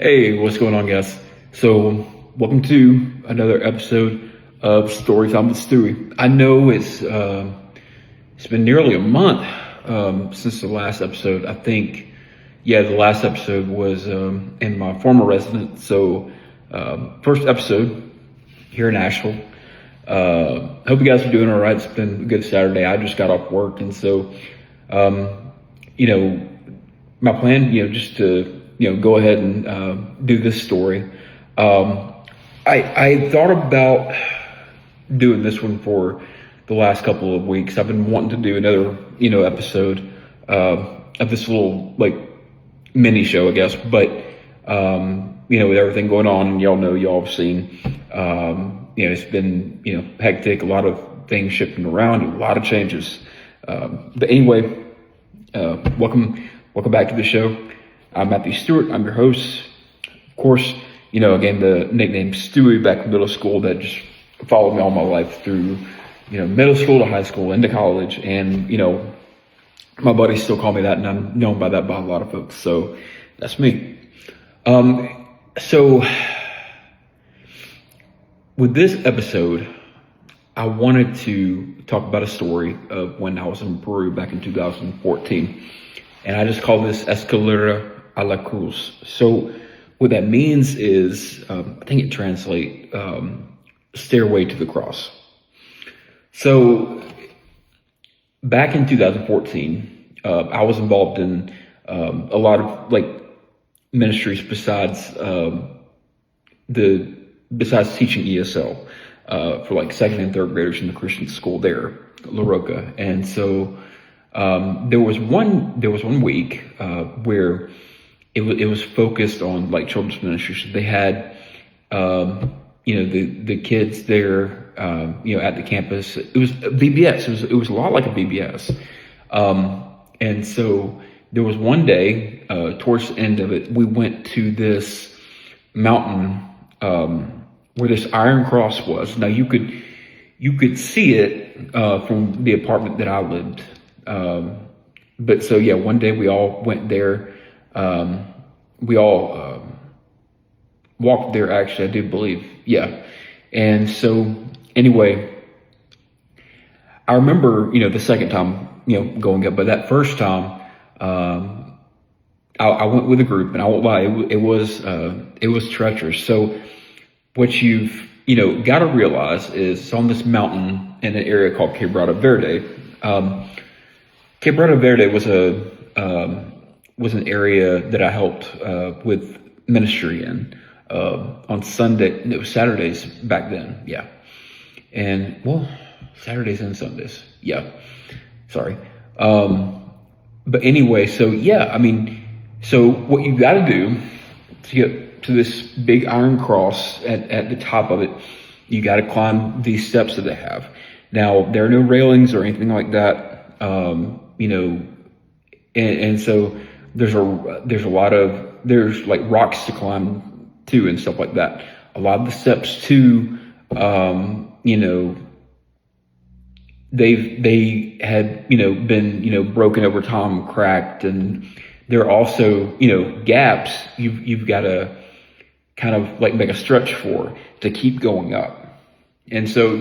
Hey, what's going on, guys? So, welcome to another episode of Storytime with Stewie. I know it's been nearly a month since the last episode. I think, the last episode was in my former residence. So, first episode here in Asheville. Hope you guys are doing all right. It's been a good Saturday. I just got off work, and so, my plan, just to go ahead and do this story. I thought about doing this one for the last couple of weeks. I've been wanting to do another, episode of this little mini show, I guess. But with everything going on, and y'all have seen, it's been hectic. A lot of things shifting around, a lot of changes. But anyway, welcome back to the show. I'm Matthew Stewart. I'm your host. Of course, again, the nickname Stewie back in middle school that just followed me all my life through, middle school to high school into college. And, my buddies still call me that, and I'm known by that by a lot of folks. So that's me. So with this episode, I wanted to talk about a story of when I was in Peru back in 2014. And I just call this Escalara a la Cruz. So what that means is, I think it translates stairway to the cross. So back in 2014, I was involved in a lot of ministries besides teaching ESL for second and third graders in the Christian school there, La Roca. And so there was one week where it was focused on children's ministry. So they had the kids there at the campus. It was a VBS. It was a lot like a VBS. And so there was one day towards the end of it, we went to this mountain where this iron cross was. Now you could see it from the apartment that I lived. But so one day we all went there. We all walked there, actually, I do believe. Yeah. And so anyway, I remember, the second time, going up, but that first time, I went with a group, and I won't lie, it was treacherous. So what you've, got to realize is it's on this mountain in an area called Quebrada Verde. Quebrada Verde was an area that I helped with ministry in on Saturdays back then. Yeah. And Saturdays and Sundays. Yeah. Sorry. But anyway, so so what you got to do to get to this big iron cross at the top of it, you got to climb these steps that they have. Now, there are no railings or anything like that. And so there's rocks to climb too and stuff like that. A lot of the steps too, they had, been, broken over time, cracked, and there are also, gaps you've got to kind of make a stretch for to keep going up. And so,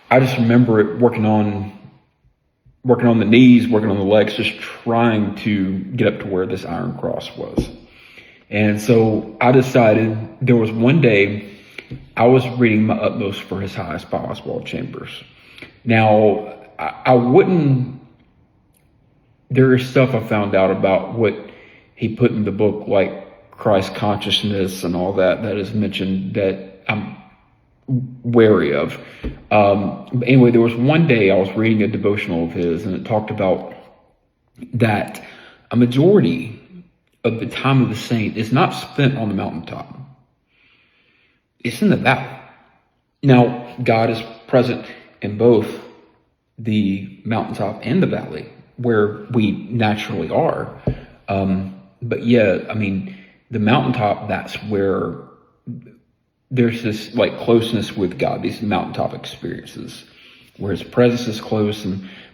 I just remember it working on the knees, working on the legs, just trying to get up to where this iron cross was. And so I decided there was one day I was reading my utmost for his highest by Oswald Chambers. Now, there is stuff I found out about what he put in the book, like Christ consciousness and all that is mentioned that I'm wary of. But anyway, there was one day I was reading a devotional of his, and it talked about that a majority of the time of the saint is not spent on the mountaintop. It's in the valley. Now, God is present in both the mountaintop and the valley where we naturally are. But the mountaintop, that's where there's this closeness with God, these mountaintop experiences where his presence is close.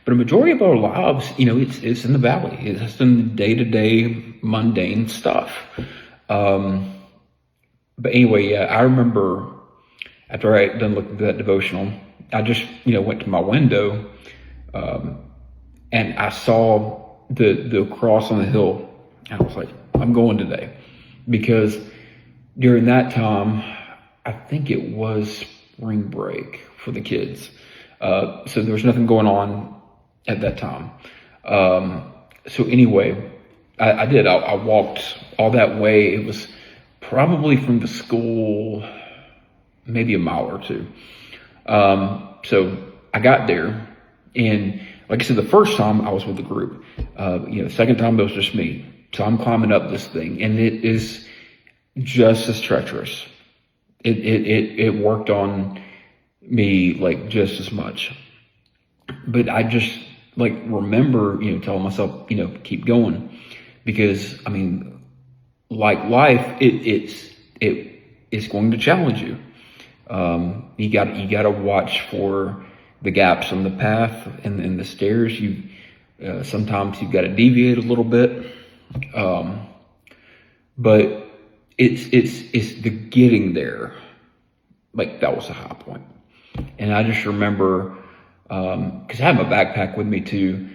But a majority of our lives, it's in the valley. It's in the day-to-day mundane stuff. But anyway, yeah, I remember after I had done looking at that devotional, I just, went to my window, and I saw the cross on the hill. And I was like, I'm going today. Because during that time, I think it was spring break for the kids. So there was nothing going on at that time. So anyway, I did. I walked all that way. It was probably from the school, maybe a mile or two. So I got there, and like I said, the first time I was with the group. The second time it was just me. So I'm climbing up this thing, and it is just as treacherous. It worked on me like just as much. But I just like remember, telling myself, keep going, because I mean, like life, it's going to challenge you. You got to watch for the gaps on the path and the stairs. Sometimes you've got to deviate a little bit, but it's the getting there. Like that was a high point. And I just remember, cause I had my backpack with me too,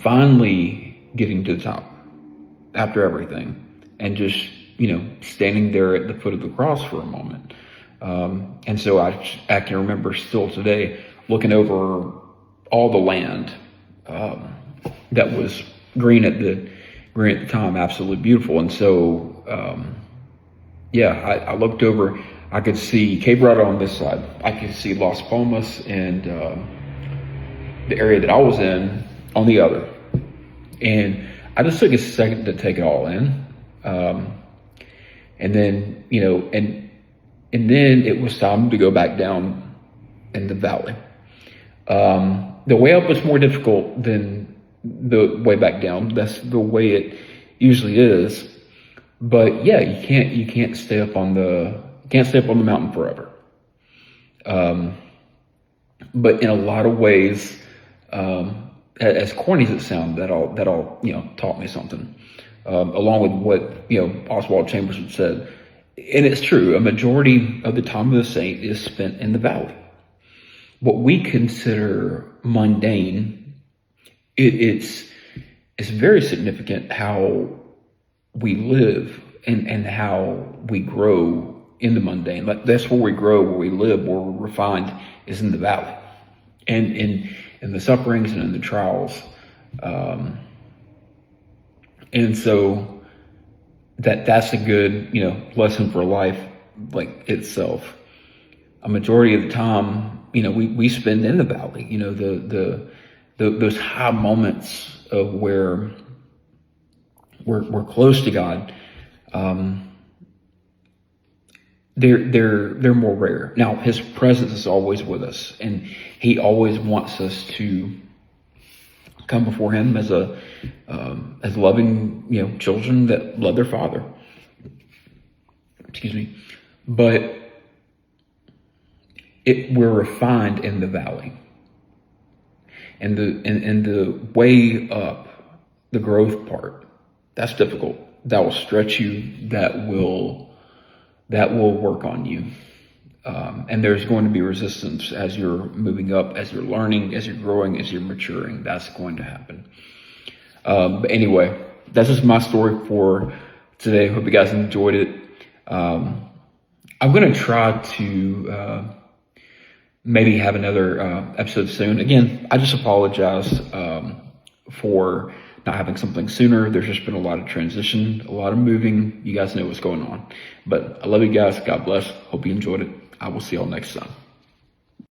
finally getting to the top after everything, and just, standing there at the foot of the cross for a moment. And so I can remember still today looking over all the land, that was green at the time, absolutely beautiful. And so, I looked over, I could see Cape Rado on this side. I could see Las Palmas and, the area that I was in on the other. And I just took a second to take it all in. And then, and then it was time to go back down in the valley. The way up was more difficult than the way back down. That's the way it usually is. But yeah, you can't stay up on the mountain forever. But in a lot of ways, as corny as it sounds, that all taught me something. Along with what Oswald Chambers had said, and it's true. A majority of the time of the saint is spent in the valley. What we consider mundane, it's very significant how we live and how we grow in the mundane. Like that's where we grow, where we live, where we're refined, is in the valley, and in the sufferings and in the trials. And so that's a good, lesson for life, like itself. A majority of the time, we spend in the valley, those high moments of where we're close to God. They're more rare. Now, His presence is always with us, and He always wants us to come before Him as loving, children that love their Father. Excuse me, but we're refined in the valley, and the way up, the growth part, that's difficult. That will stretch you. That will work on you. And there's going to be resistance as you're moving up, as you're learning, as you're growing, as you're maturing. That's going to happen. But anyway, that's just my story for today. Hope you guys enjoyed it. I'm going to try to maybe have another episode soon. Again, I just apologize for not having something sooner. There's just been a lot of transition, a lot of moving. You guys know what's going on. But I love you guys. God bless. Hope you enjoyed it. I will see y'all next time.